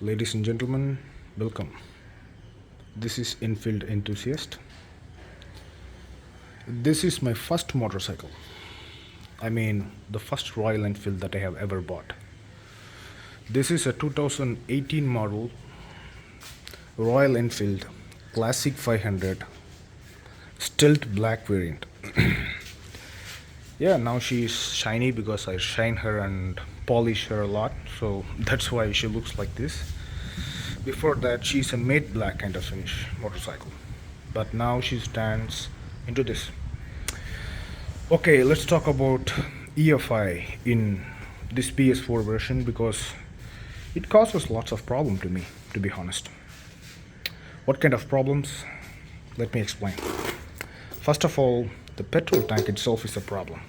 Ladies and gentlemen, welcome. This is Enfield enthusiast. This is my first motorcycle. I mean, the first Royal Enfield that I have ever bought. This is a 2018 model Royal Enfield Classic 500 Stealth Black variant. Yeah, now she's shiny because I shine her and polish her a lot, so that's why she looks like this. Before that, she's a matte black kind of finish motorcycle, but now she stands into this. Okay, let's talk about EFI in this PS4 version because it causes lots of problem to me, to be honest. What kind of problems? Let me explain. First of all, the petrol tank itself is a problem.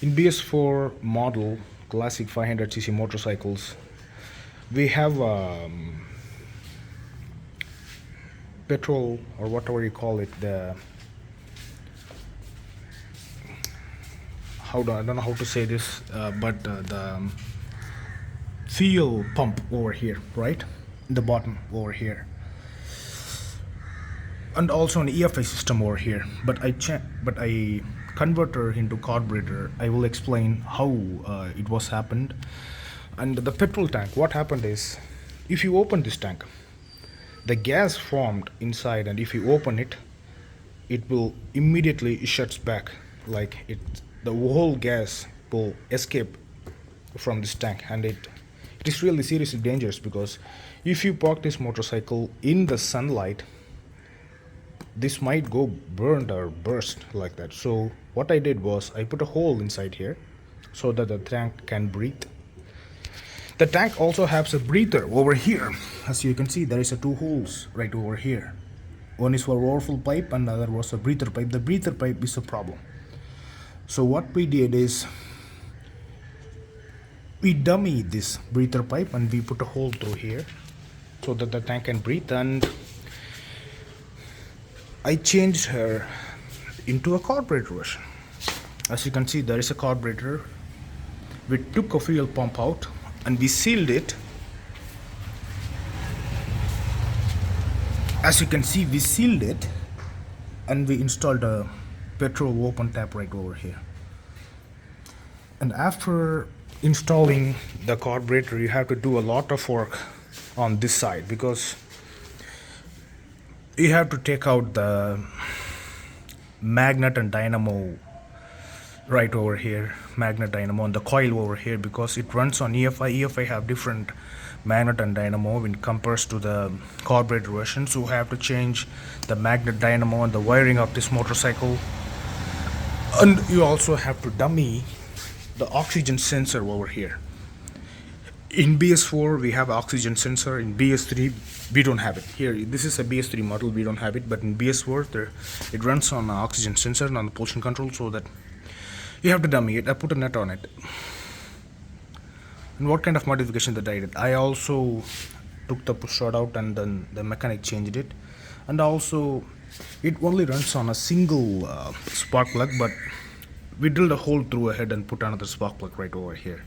In BS4 model classic 500cc motorcycles, we have petrol, or whatever you call it, I don't know how to say this, but the fuel pump over here, right? In the bottom over here, and also an EFI system over here. But I converter into carburetor. I will explain how it was happened. And the petrol tank, what happened is, if you open this tank, the gas formed inside, and if you open it, it will immediately shuts back, like the whole gas will escape from this tank, and it is really seriously dangerous because if you park this motorcycle in the sunlight, this might go burned or burst like that. So what I did was I put a hole inside here so that the tank can breathe. The tank also has a breather over here. As you can see, there is a two holes right over here. One is for overflow pipe and the other was a breather pipe. The breather pipe is a problem. So what we did is we dummy this breather pipe and we put a hole through here so that the tank can breathe, and I changed her into a carburetor version. As you can see, there is a carburetor. We took a fuel pump out and we sealed it. As you can see, we sealed it and we installed a petrol open tap right over here. And after installing the carburetor, you have to do a lot of work on this side because you have to take out the magnet and dynamo right over here, magnet dynamo and the coil over here, because it runs on EFI have different magnet and dynamo when compares to the carburetor version. So you have to change the magnet dynamo and the wiring of this motorcycle, and you also have to dummy the oxygen sensor over here. In BS4 we have oxygen sensor. In BS3 we don't have it. Here, this is a BS3 model, we don't have it, but in BS4 it runs on oxygen sensor and on the pollution control, so that you have to dummy it. I put a net on it. And what kind of modification that I did? I also took the push rod out and then the mechanic changed it, and also it only runs on a single spark plug, but we drilled a hole through a head and put another spark plug right over here.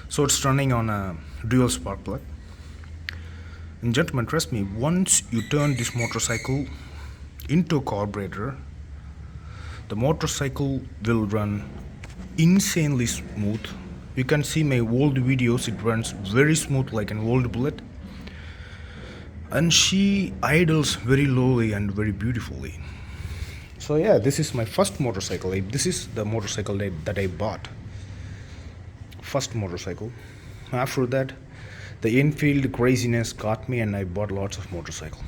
So it's running on a dual spark plug. And gentlemen, trust me, once you turn this motorcycle into a carburetor, the motorcycle will run insanely smooth. You can see my old videos, it runs very smooth like an old bullet. And she idles very lowly and very beautifully. So yeah, this is my first motorcycle. This is the motorcycle that I bought. First motorcycle. After that, the Enfield craziness got me and I bought lots of motorcycle.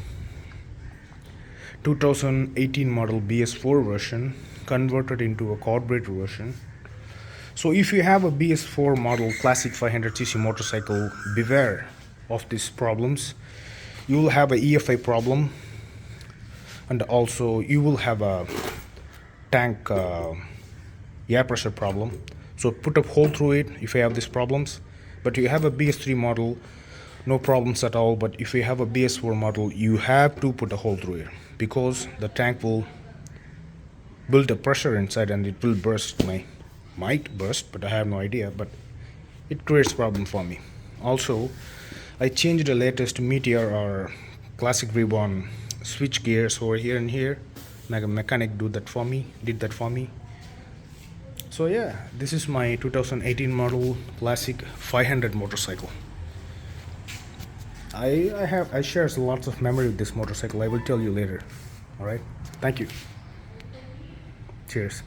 2018 model BS4 version converted into a carburetor version. So if you have a BS4 model classic 500cc motorcycle, beware of these problems. You will have a EFI problem, and also you will have a tank air pressure problem. So put a hole through it if you have these problems. But you have a BS3 model, no problems at all. But if you have a BS4 model, you have to put a hole through it because the tank will build a pressure inside and it will burst. Might burst, but I have no idea. But it creates problem for me. Also, I changed the latest Meteor or Classic Ribbon switch gears over here and here. Like a mechanic did that for me. So yeah, this is my 2018 model Classic 500 motorcycle. I share lots of memory with this motorcycle. I will tell you later. All right. Thank you. Cheers.